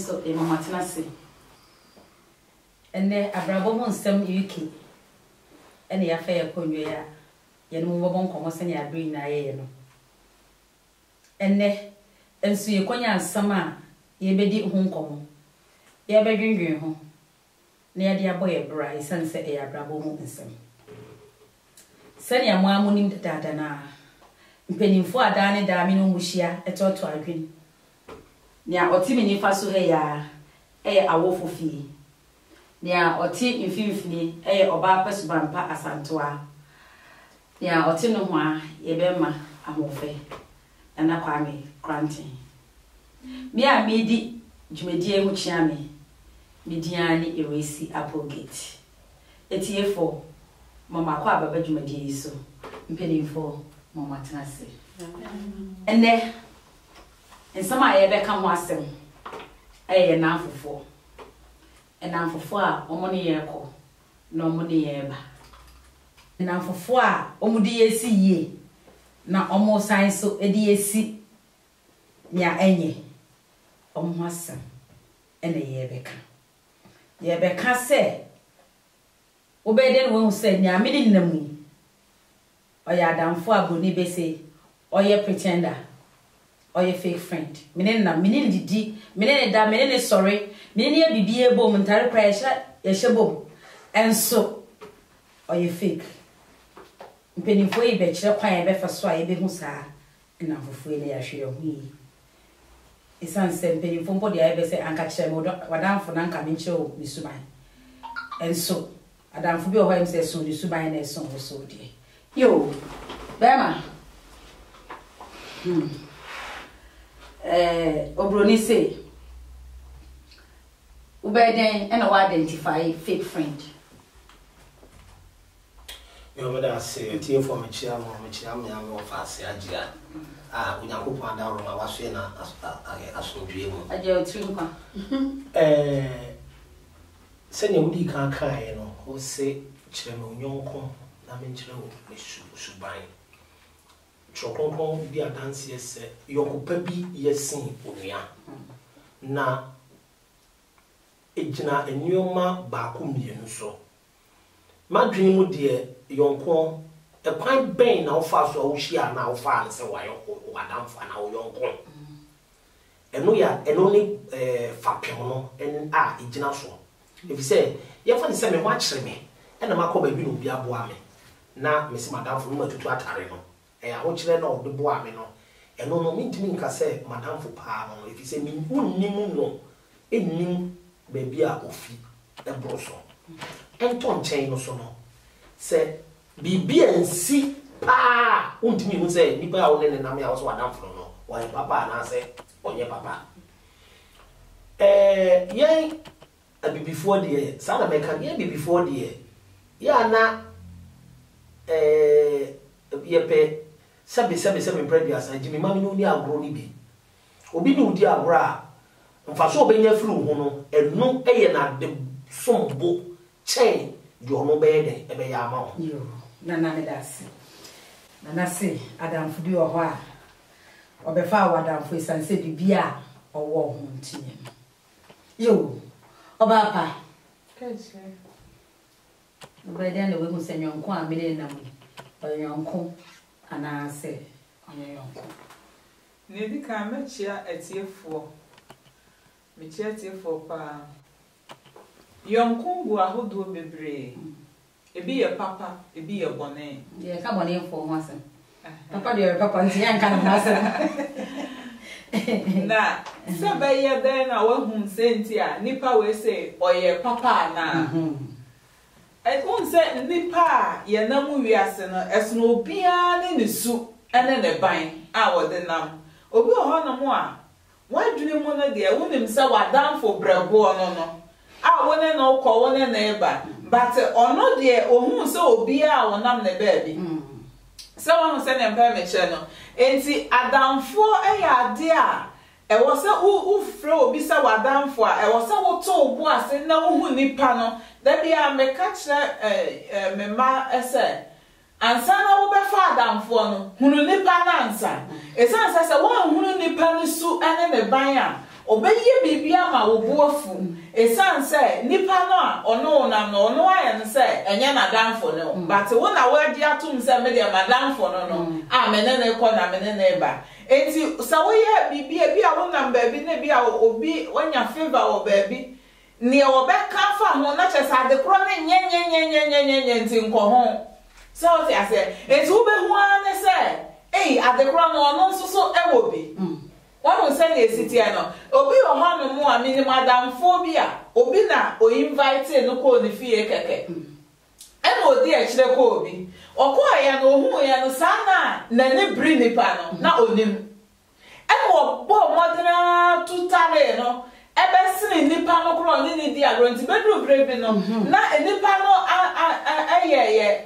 so e mama tena se enne abrabo mo nsem UK ene ya fa ya konwe ya ye no mo bon komo se ne abri na ye no enne ensu ye konya nsam a ye bedi ho nkomo ye bedwendwen ho na ye de aboye bra isanse e abrabo mo nsem sani amu amunim dada na mpenimfo adane da mi no muhia etoto adwen nia otimi nifa so he ya awofo fie nia oti mfimfini oba pasubampa asantoa nia oti no ho a ye bema amofe na kwame granting mi a medi dwumadie hu chia me mediani eresi apogate etiefo mama kwa baba dwumadie so mpenimfo mama tenase ene ensama ye beka ho asem na afofo afofo a omo ne ye ko na omo ne ye ba na afofo a omo de yesi yie na omo san so de yesi nya enye omo asem ye beka se obeden wo se nya me ni namu oya adamfo agoni be se oye pretender oye fake friend mene didi mene da mene sorry mene ya bibie bom ntare kwa ya shebom enso oye fake mpenifo yi be kire kwa ya be fa so a ye be hu saa na fofo ile ya hwe hu yi isan se mpenifo mpo de ya be se anka kire mo wadamfo na nka menche o bisuban enso adamfo bi o hwa se so bisuban na eso wo so de yo bema obroni say ubeden and identify fake friend yo meda say tie for me chia me am of ase agia unyankopon da ro ma waso na asodwe mu agia otrimpa se ne wudi kan kan no o se kire me onyonko na me kire wo suban chokonkon bi adanse ese yokopa bi yesin onua na ejina enyoma ba ko mienu so madwin mu de yonkon ekwan ben na ofa so ohia na ofa an se wayonko wadamfa na oyonkon eno ni fapem no en ejina so if say ye fa ni se me ho akire me ena makoba bi no bi aboa me na me se madamfo no matutu atare no ho kire na odo boa me no eno no mintimi nka se madamfo pa no if say me unnim no ennim ba bia ofi ebroso enton chen no so no se bibia nsi pa untimi hu se nipa a wonene na me a wo so madamfo no wa papa na se onye papa yen before the sana me kan yen before the ya na yepe sebe previous na jimi mami no ni agro ni bi obi ni udi agro a mfaso obenya firi ho no enu eye na de sombo chain di ono be de ebe ya ama ho yo na me dasi na se adamfo bi wo ho a obefa wadamfo isanse bibia owo ho ntinye yo oba pa kese obeden le we mu senyonko a mele na mu oyonko ana se oyonko ne di ka mechia etiefo mechia etiefo pa yonko bu ahodo bebre ebi ye papa ebi ye bone ye ka bone fo ho asem papa de papa ntia nka na asem na sebe ye den na wahun senti a nipa we say oye papa na won say nipa ye namu wiase no esono obia ne nesu ene ne ban a wode nam obi ho no mo a wadwene mu no de wonim se wadamfo brabo no a wone no ko wone na eba but ono de ohun se obia a wonam ne baabi se won se ne mpa meche no enti adamfo eya ade a ewo se u frɛ obi se wadamfo a ewo se wo to obu ase na wo hu nipa no da bia me ka kyerɛ me ma ese ansa na wo be fa adamfo no hunu nipa na ansa esan se wo hunu nipa no su ene ne ban a obeye bibia ma obuafu esan say nipa no a ono na no ono aye no say enye na danfo no but wo na wadi atum say me de madamfo no a menene ko na menene ba enti sa wo ye bibia bia wo na baabi na bia obi wanya favor o baabi ne obeka fa ho na chesa de kro ne nye enti nko ho so ti ase enti wo be hu ane say adekro no ono so ewo bi one say na esiti no obi ohanu mu a mini madamfo bi a obi na o invite no ko ni fie keke eno odi a kire ko obi okwa ya no hu ya no sana na ne bri nipa no na onim eno obo modern tutale no ebe sini nipa no kro ni di agronti bedru brebi no na nipa no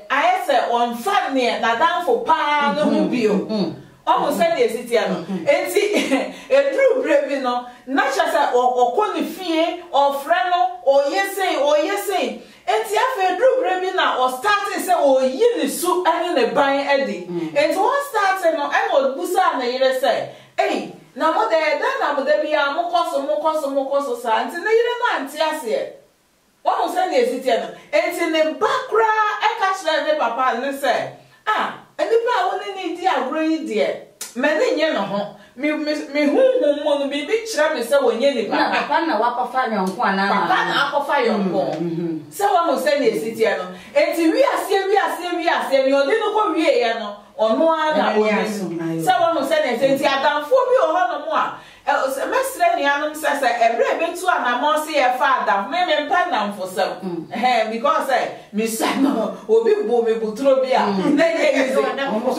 ayese on fan ne na danfo pa no hu bio almost said the city no enti edru brevi no na chasa okoni fie o freno o yese enti afa edru brevi na o start say o yi ni su ene ne ban edi enti o start no e o busa na yire say na mo de bia mo koso sa enti na yire no anti ase almost said the city no enti ne bakra e ka chira ne papa ne say enipa woni ni di agro yi de me ne nye no ho me hu mo no bibi kira me se wonye ni papa papa na wakofa yonko ana papa na akofa yonko se wa mo se ni esiti no enti wi ase mi odi no ko wi ya no ono ana oni se wa mo se ni enti adamfo bi o ho no mo a mesre ni anum sese ebre betu anamo se ye father me mpa namfo sem because me sano obi bo me butro bi a na ye izi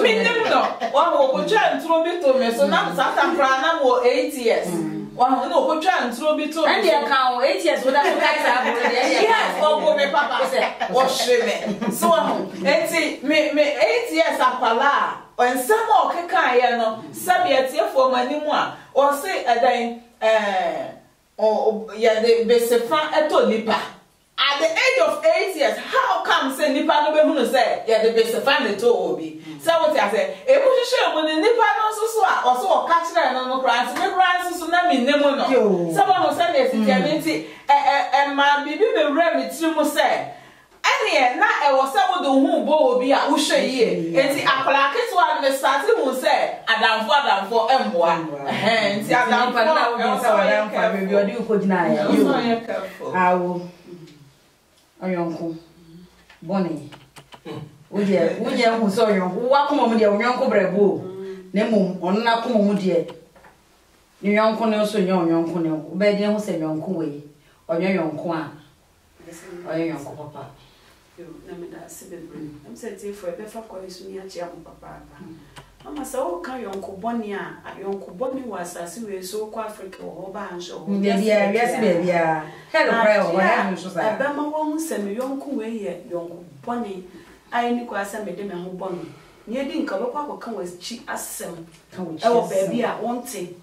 me nim no wa wo ko twa ntro bi to me so na satan pra na mo 8 years wa no ko twa ntro bi to and you can 8 years without so guys are yes o go me papa say o sheme so enti me 8 years apala on samo keka ye no sabia tiefo manimu a o say adan ya de besefa eto nipa at the age of 8 years how come say nipa no be hunu say ya de besefa ne to obi say what ya say e bu hwehwe mo ne nipa no so a o so o ka kire no kra nti me kra so na me nemu no say what no say na esitiamenti ma bibi me wura me tiri mo say ene na e wo se wo do hu bo obi a wo hwe yie enti akola keto me start mu se adamfo emboa enti adamfo na wo se adamfo bebi odi ko gina ya awo oyonko boni uje hu so oyonko wa kuma mu de oyonko brebo na mum onna kuma mu de ni yonko ne so yonko ne be de hu se yonko we oyonko a oyonko papa na me da sebebre am senti for be fa ko isu ni achi am papa mama sa o kan yonko boni a yonko boni wa asase we so ko Africa o ba anso bia hello prayer o ha nso sa aba ma wo se me yonko we ye yonko boni ai ni ko asa me de me ho boni ni edi nka be kwa ko kan wa chi asem e wo ba bia wonte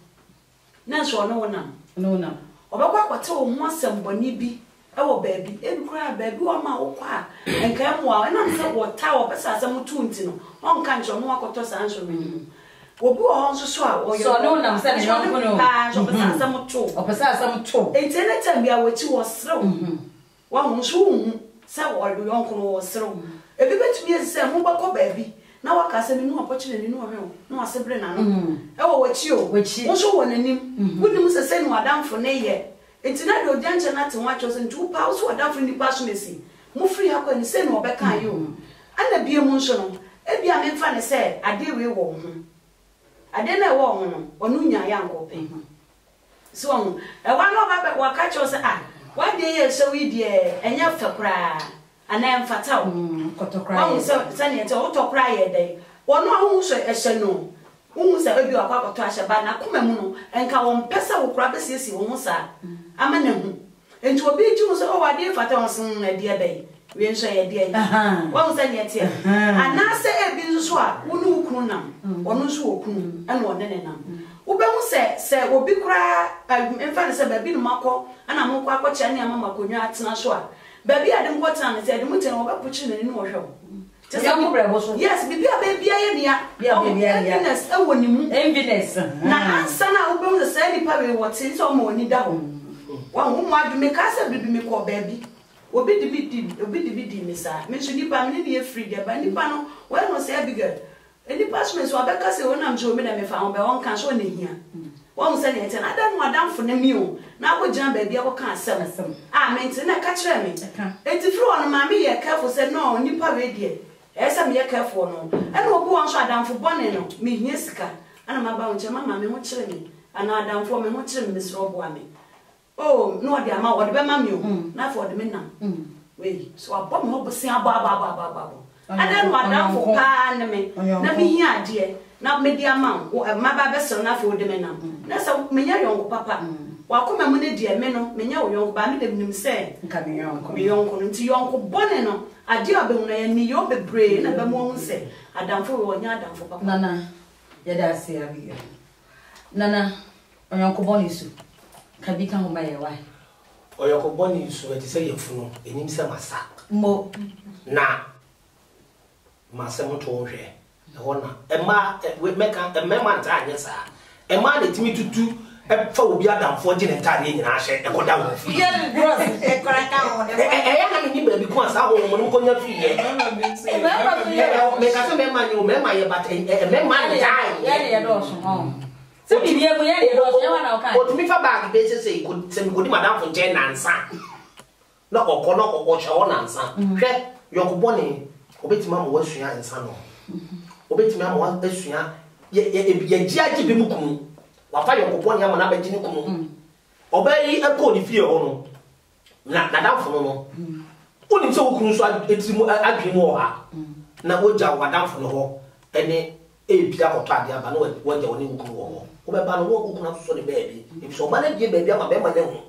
na so no wona obekwa kwate wo ho asem boni bi ewo baby enkura baby o ma wo kwa enka mu a na nse wo ta wo pesa asem tunti no onka ncho no akoto sa nso menu obi o nso so a wo yo so no na nse ne yonko no pa so pesa asem to o pesa asem to entene tambia wo chi wo srew wa hu so hu sa wo do yonko no wo srew ebi betumi ese mu bako baby na waka se menu apochi na ninu ohwe no asebre na no ewo wachi o wo so wo nanim wunim se se no adamfo ne ye Entina do janche na te wacho se ntu pa so da fri ni paso mesi mu fri akwa ni se no obeka yo ana bie mu nso no e bia me mfa ne se ade we wo ho ade na wo ho no onu nya ya nkope so e wa no ba be waka cho se wa de ye so wi de enya fakra ana mfata wo kotokra ye se ne te wo tokra ye de wono ahu so e hye no Umu sa ebi akwa akoto aheba na kuma mu no enka won pesa wo kura pesa esi wo sa amana hu enti obi ji wo so o wade fata won sen na die bai we nso ye die won sa ne tie ana se ebi nso so a wo nu kunu nam wono nso wo kunu ana won ne nam wo be hu se obi kura emfa ne se ba bi no makọ ana mo kwa akọ che ne ama makonwa atena so a ba bi ade nkọ tena ne se ade mu tena wo ba pochi na ni wo hwe Just a couple. Yes, be a baby. Enviness, a woman, enviness. Now, son, I will build the sandy pavy what's in some money down. One whom I make us a baby call baby. Will be the BD, Miss. Mention you by many free there, but any panel, well, no say bigger. Any passments were back as when I'm showing them if I found by one can't show in here. One said it, and I don't want down for the mule. Now we jump baby, I can't sell some. I maintain a catch me. It's a floor on mammy, a careful said no, Nipa radio. As I'm here careful no. And we'll go on shot down for Bonnet, me, Jessica, and I'm about your mamma, me, what's me, and I down for me, what's Miss Rob Wammy. Oh, no, dear, ma, what about mammy? Not for the minna. Wait, so I bought more, say, ba. And then what down for pan me. Let me hear, dear. Not me, dear mum, or my baby, not for the minna. That's a me young papa. While come a money, dear men, me young bandy, them say, come young, into your uncle Bonnet. I dear be and your be brain, and the moon say, I down for one yard down for papa. Nana, yet say a big. Nana, or Uncle Bonnie can become by your wife. Or your Bonnie so to say your funeral, and him say my sack. Mo. Now, my seven told her. A ma, we make a member time, yes, sir. A man that me to do. For we are down 14 and 10 in our share and go down. Yeah, because I won't go your feet. Make us a member, you remember, but a member die. Yeah, so we are me for back basis say could send good madam for Jen and son. No or corner or watch on answer. Your bonnie, obey mamma was she and son. Obey mamma was she. Ye judge Bimukum. Wafa yo kopon ya mana bagini kunu obayi eko ni fie ho no na damfo no oni se okunu so etimu adwemu ho ha na oja wadamfo no ho ene ebia koto ade aba no waja woni okunu ho obeba no okunu so ne baabi if so ba na die baabi ama be ma ne ho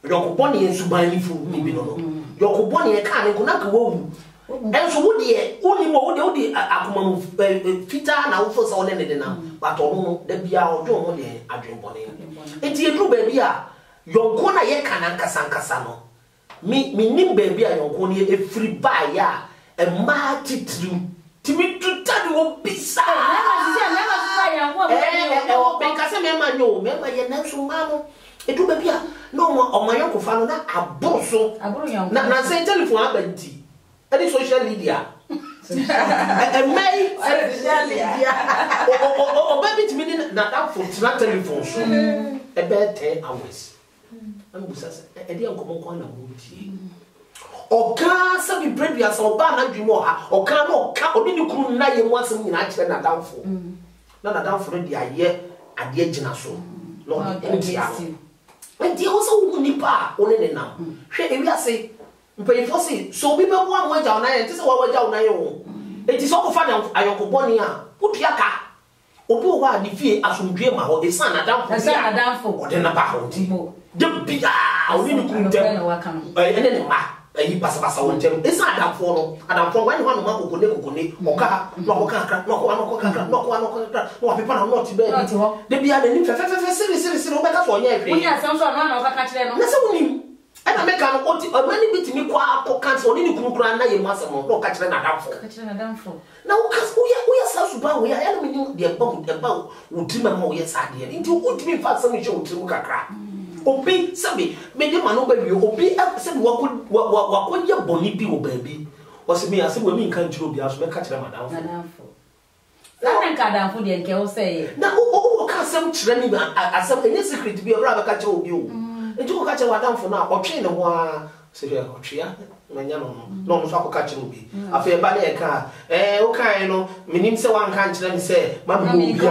yo kopon ye suban ni fu ni bi no yo kopon ye ka ne kuna ka wowu enso wo de oni mo wo de akoma fita na wo fo so ne ne na but ono da bia ojo mo de adwenbone enti edru ba bia yonko na ye kana nkasa no mi nim ba bia yonko ne e free ba ya e ma titru timi tutadi wo bisa be kase me ma nyo me ma ye na so ma no edru ba bia no mo o ma yonko fa no na aboro na say telephone abanti any social media may or baby to me that for telephone so about 10 hours. I'm a dear common or can some bread as or ban and more or can or didn't come na you want some in action and down for none down for the idea at the edge and so. Lord, and the also nipa only now. She say. Pay for see so people one way down there this is what we down there it is all for them ayokoboni a put yaka obi o wa di fie asomdwe ma ho e san adam for o de na ba ho ti de bia o ni ku ntem ene ne ma ayi pasapasa won ntem e san adam for no when one ma kokone oka no kaka no people na not be de bia de ni fe siri o be ka so nya we nya sam so na oka ka kire no na se woni and I make an oti many bit me kwa cancel only kukura na ye masamo no catch na damfo now cuz we are so super we are enemy the about udima mo yes ade nti udimi fa some show udimi kakra obi sabi me de mano ba wi obi sabi wako ye boni bi wo baabi o se me ase we mi nkan jiro bi aso me catch na damfo na nka damfo de nke wo say na o ka sam kire ni asam any secret bi ora ba catch obi o eju ka che wadam fo na otwe ne ho a se je otwe ya manya no so akọ ka che obi afa ba na e ka o kan no minim se wan kan kire ni se ma mi bia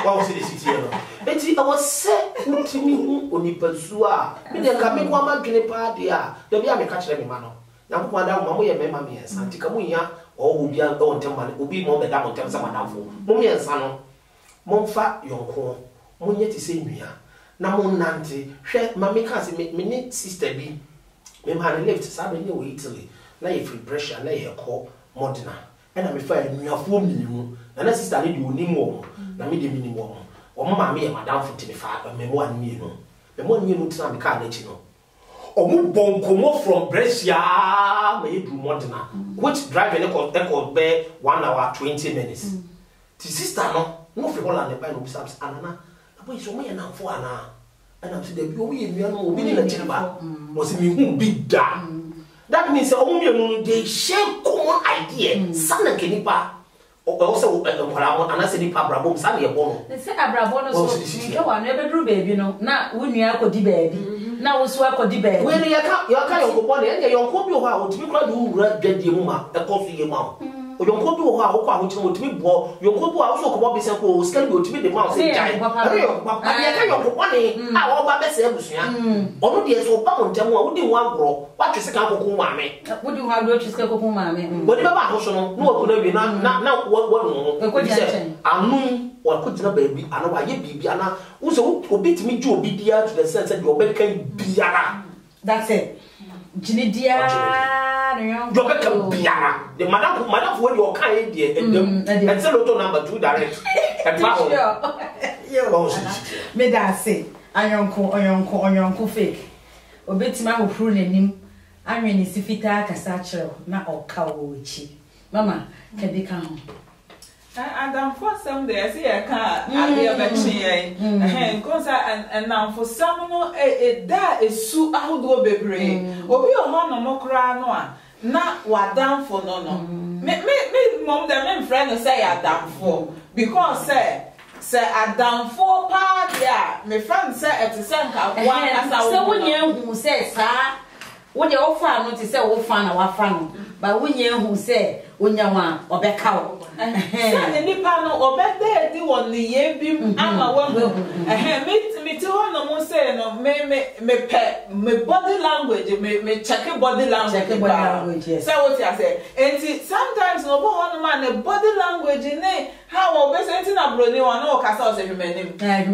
wa o se de siti no enti I was se utimi hu onipasu a me de ka me kwa ma dwene pa de a da bia me ka kire me ma no na ko ada ma mo ye me ma me ensa ti ka mo ya o obi a o ntem ma obi mo be da mo ntem sa madam fo mo me ensa no mo mfa yonko mo nye ti se nwia na mo nante hwe mama ka se me ni sister bi me ma ne left sa be ne we Italy na ye free pressure na ye ko modena na me fa nuafo minimu na sister ne di onim wo na me de minimu wo o mama me ye madam fo ti me fa me mo an mi no tina me ka na chi no omu bonkomo from Brescia me do Modena which drive echo be 1 hour 20 minutes the sister no free Holland by no bisabs anana boy so me na fo ana and am say dey bi o ye nua no obi ni na chiriba no say me hu big da that means omu me they share common idea sana kenipa also kwara ana say nipa brabo sana ye bono say abrabo no so nke wa no e bedru baby no na wunua akodi baby na wo so akodi baby we ya ka yonko ne enye yonko bi ho a otimi kra de wura dwadie mu ma ekoso ye ma yonko bi ho a wo kwa ho chimo otimi bo yonko bi a wo so ko bo bisen ko skali bi otimi de ma o say jai papa ya ka yonko ne a wo ba bese abusua onu de so ba mo ntem a wo di ho agro wa twese ka kokun maame wo di ho agro twese ka kokun maame wo di ba ho so no no wo na wi na wo no ko je anu wa ko jina baby ana wa ye bibi ana wo so obi timi ju obi dia to the sense that you be kan biara that's it jini dia you be kan biara the madam when you kan e die and say lotto number 2 direct and power yo me da say anyonko fake obetima hofuru nanim anwe ni sifita kasa kire na okawo chi mama kede kan ho and for some there see I can't be a because and for some no that is so outdoor bebre obi o ho no kra no a na wadam for no me mom dem me friend say adam for because say adam for pa dia me friend say et say nka one asa so wonye hu say sa wonye wo fa no ti say wo fa na wa fa no ba wonye hu say onyawa obeka wo say nipa no obeda di won ne ye bim ama wo me ti ho no mo say no me body language me check body language yes say what you say and sometimes no bo ho no man body language ne how we say nti na bro ni wa no ka say o say hwemenim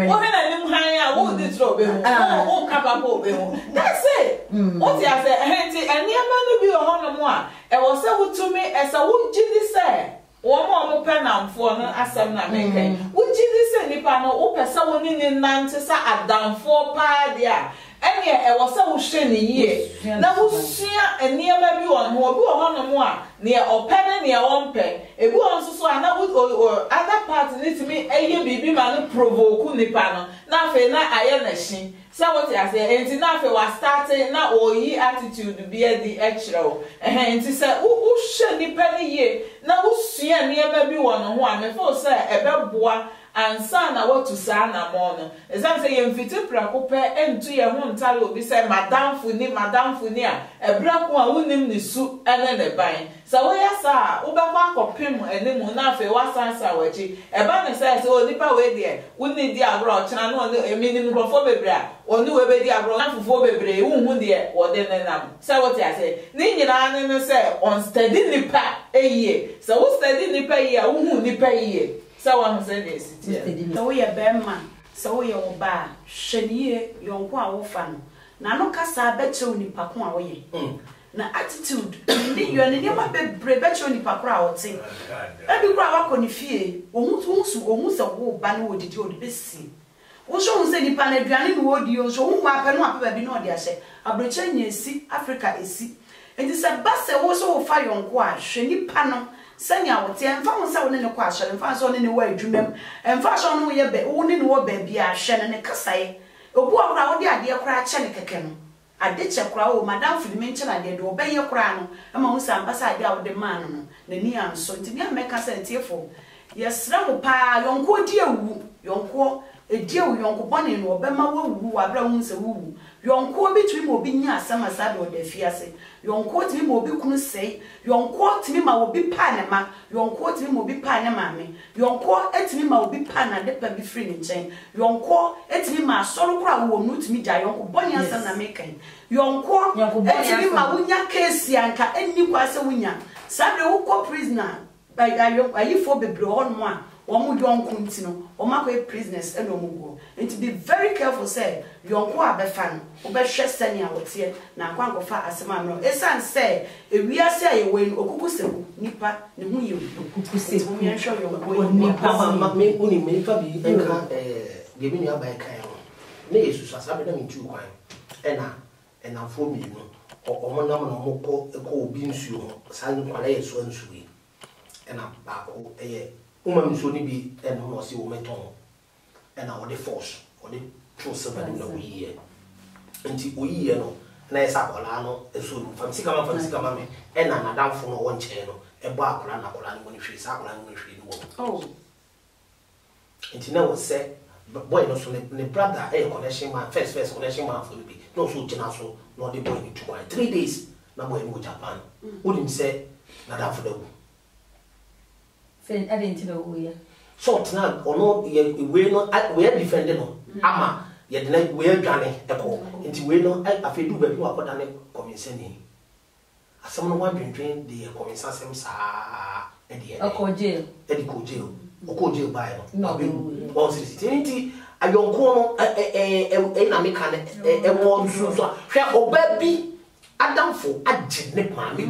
o he na nim han a wo di tro be ho o kapa po be ho that's it what you say nti eniama no bi ho no mo a e wo say wo to me e say wo gidi say wo pe namfo no asem na menkai wo gidi say nipa no wo pesa wo ni nante sa adamfo pa dia ene e wo say wo hwe ne yie na wo sua eniama bi won ho obi wo no mo a ne opene ne wonpe ebi won so ana wo other part ni timi eye bibi ma no provoke nipa no na fe na aye na hyi say what you say enti na fe wa starting na oyi attitude bi e di extra enti say wo hwe nipa ne yie na wo sua eniama bi won ho a me fo say ebeboa ansa na what to say na mo no exam say ye mfiti prakope entu ye ho ntale obi say madam funi a ebrako a wonim ne su ene ne ban sa wo ya sa wo be kwa kopem enemu na fe wasansa wachi eba ne say o nipa we de woni di agro chena no emini mkrofo bebre a oni we be di agro na fufuo bebre hu de wo de ne nam say what ya say ni nyina ne say on steady nipa eye so wo steady nipa eye a wo hu nipa eye so one say this so we a bema so we o ba hwenie yonko a wo fa no na no kasa beche nipa ko a wo ye na attitude ni yo ne ma bebre beche nipa ko a wo te e bi kura wa ko ni fie ohun se wo ba no odidi odi besi wo so hun se nipa na aduane no odi o so hun ma pe no ape ba bi no odi ahye abroche nya esi Africa esi enti se ba se wo so wo fa yonko a hwe nipa no sanya wote emfa ho se wo ne kwa ahye emfa so ne wa adwumam emfa so no ye be wo ne wo ba bi ahye ne kasae obu awra wo de ade kora ache ne keke no ade che kora o madam filime nche na de do be ye kora no ama ho se ambasa ade a wo de man no na ni anso nti bi ameka se tiefo yesra mo pa yonko di ewu yonko edi ewu yonko bone no obema wo wu wa bra hu se wu yonko betwi mo bi nya asama sa de odafiase yonko timi mo bi kunu sei yonko timi ma obi pa ne ma yonko timi mo bi pa ne ma me yonko etimi ma obi pa na de pa bi free ne nchen yonko etimi ma soro kura wo nu timi ja yonko boni asam na mekan yonko etimi ma wunya case anka enni kwase wunya sabe wo ko prisoner by ayifo bebre on mo a omo yonko ntino omakọ prisoners eno omugo and to be very careful say yonko abefa no obehwe sani awote na akwankofa asema no esan say ewiase ayewe no okukuseku nipa ne hu ye okukuseku mi enhwe yonko nipa ma me uni me fa bi enka de mi nua ba kan no na yesu asabe na mi tu kwan ena and I'm for me, or one number of more beans you, sign Malay so and sweet. And I'm back, a woman should be and no see woman tongue. And I want the force or the true seven in a year. Until we year no, nice apolano, a soon from Sicama, and I'm down for one channel, a bar plan when you face out when you Oh. Until now was said, but boy, no, so the brother, a connection man, first connection man for me, no so general, nor the boy in 3 days, no boy in Japan. Wouldn't say, not for the Say, I didn't know who you so now, or no, we are defending Ama, yet like we are Johnny, echo, until we know I feel do better what I convincing. As someone want to drink the convincing jail. Eddie Cojail, or Cojail by no, city, a young corner, a American, a warm Susan, share or baby, a downfall, a gin, mammy.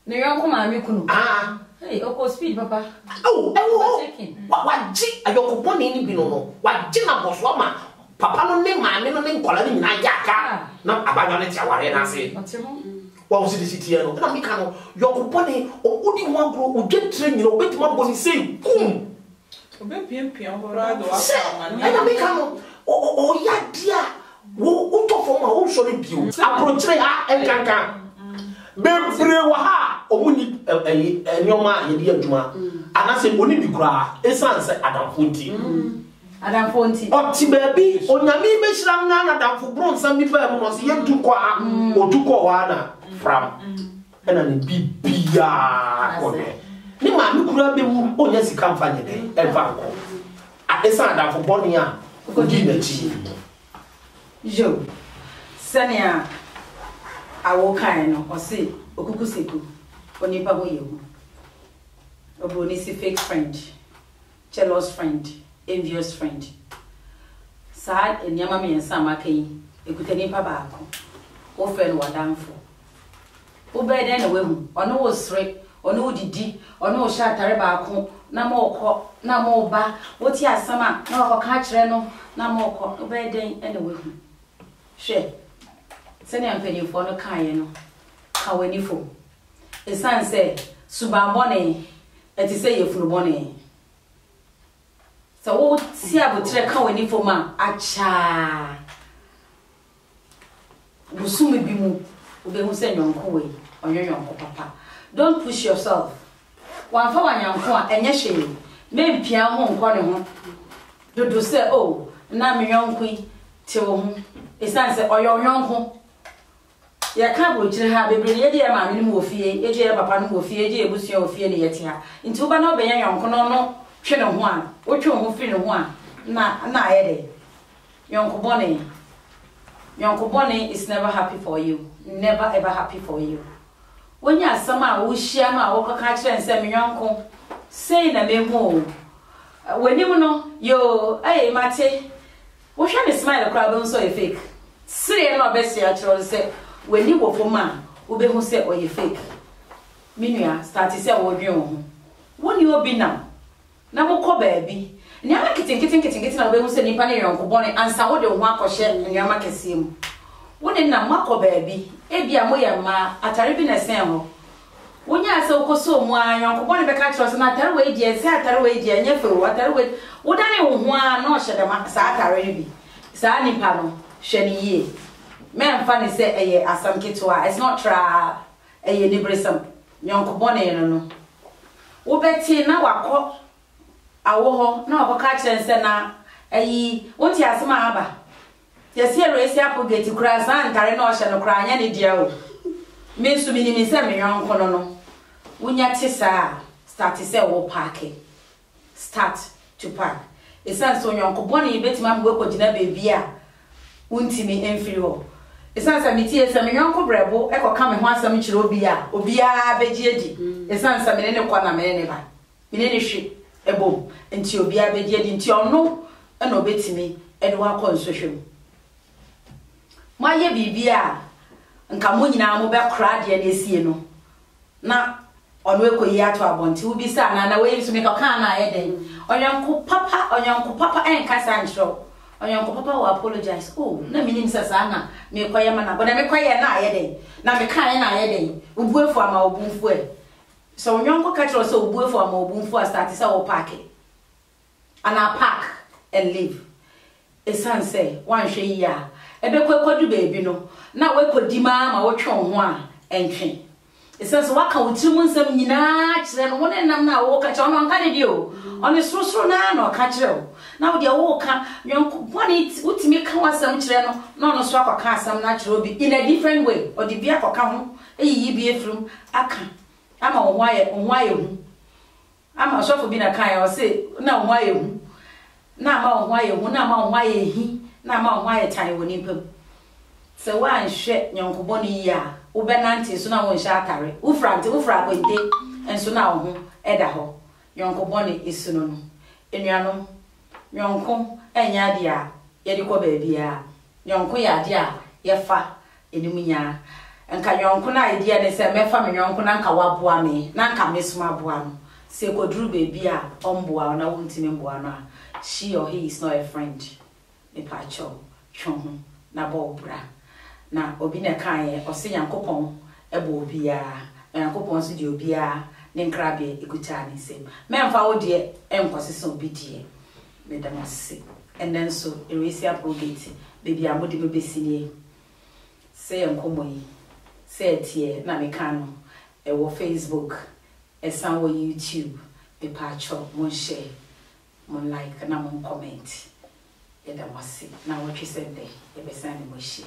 No, young woman, Ah, hey, of speed, Papa. Oh, what G, a young pony in Bino, what Gina was woman, Papa no name, my name, calling in Nayaka, not about it, I say. What's your home? What was the city? And I'm becoming your pony, or would you want to get trained, you know, wait, my body say, boom. And I'm becoming, oh, yeah, dear, who took for my own solid view. Approach her and can't. Bebre omuni enyoma yedi adwuma anase oni bi kura esanse adamfonti oti baby onyame behira na adamfo bronsa mi fa mu no se yeduko a oduko wa na fram ena ne bibia ko ni ma mi kura be wu onya sika mfa nye de eva ko esan adamfo boni a odi na chi jo sania awo kan no o se okuku seku onipa ho yehu oboni si fake friend jealous friend envious friend sad enyama me ensa makai ekuta nipa baako wo friend wadamfo wo be den na wehu ono wo sre ono wo didi ono wo sha tare baako na ma okọ na ma oba wo ti asama na okọ ka kire no na ma okọ wo be den na wehu hwe sene ampanifo no kan no kawanifo esan se subambone eti se yefurubone so wo ti abotre kawanifo ma acha busumi bimu obehu se nyonko we onyonko papa don't push yourself wan fa wanyanko a enye hwe me mpia ho nko ne ho dodo se oh na me nyonko ti wo ho esan se oyonyonko ya ka bo kire ha bebre ye de ma me mu ofie ye je papa no ofie je ebusia ofie ne yete ha nti oba na obenya yonko no hwe ne ho a otwe ho fi ne ho a na aye de yonko bone is never happy for you, never ever happy for you. When you asama wo hia ma wo ka kire nse me yonko sei na me hu when you know yo mate wo hwe ne smile crowd don so e fake sire no obesi a chiro se when you go for man, ube who say or you fake. Minua start to say what you want. When you be now, mo baby. Nyama kitten na ube who say nipa ne yonko bone ansa wo de ho akɔhye nyama kɛse mu. Woni na makɔ baby, ebia moyɛ ma atare bi na sen ho. Wonya ase ukoso mu a yonko bone be ka kyerɛ so na atare we die, se atare we die nya fewo atare we. Wo dane wo ho a na ɔhye de ma sa atare bi. Sa nipa no hwɛ ne yie. Men funny say asam kitwa it's not tra nibresam nyonko bone no wo beti na wakọ awo ho na oboka kyense na wonti asama aba yesi eresi apogeti kura san tare na ohye no kura anya ne dia o me nsu mi ni mi se me nyonko no wonya tisa start say wo park start to park esan so nyonko bone betima mwe ko gina bebi a wonti mi emfiri ho esansa mitie se me yonko brebo e ko ka me ho asam kire obia begiedi esansa me ne kwa na me ne ba me ne hwe ebom enti obia begiedi enti ono e na obetimi e de wa ko nsohwem ma ye bibia nka mo nyina mo be kra de na esie no na ono e ko yi ato abonti wo bi sa na we nso me ka na aye den onyanko papa enka sa nchro Onyanko papa will apologize. Oh, na minim sasana me kwaye mana, but me kwaye na ayede. Na me kan na ayede. Ubuefo ama obunfo e. So onyanko ka kire so ubuefo ama obunfo a start say o park. And I park and leave. Esan say, wan hwe yi a, ebe kwakodu baby no. Na we kodi ma wo twon ho a entwe. Esan so waka wotirimu nsam nyina kire no wona nam na wo ka kire no anka de dio. Oni srosro na na ka kire o. Na wo de wo ka nyonko boni utimi ka wasam kire no na ono so akwa asam na kire obi in a different way. O de bia akwa ho eyi bi efrum aka. Ama wo ho aye hu. Ama so fo bi na kan o say na wo ho aye hu. Na ama wo ho aye hu na ama wo ho aye hi. Na ama wo ho aye tan woni pam. Se wan hwe nyonko boni ya wo benante so na wo hye atare. Wo frante kwente enso na wo ho eda ho. Nyonko boni isuno no. Enuanom nyonko enya de a ye de ko baabi a nyonko ya de a ye fa enumunya enka nyonko na idea ne se mefa me nyonko na nka waboa me na nka mesuma boa no se koduru baabi a omboa na wontimi mboa no a she or he is not a friend me pacho twon na bobra na obi na kan ye o se yankopon ebo obi a yankopon so de obi a ne nkrabe ekuta ne sem memfa wo de enkosese obi de medamase and then so erasia progate baby amodi me besini say enkomoyi say tie na me kan no e wo Facebook e san wo YouTube e pacho mon share mon like na mon comment edamase na wo twese de e besane mo share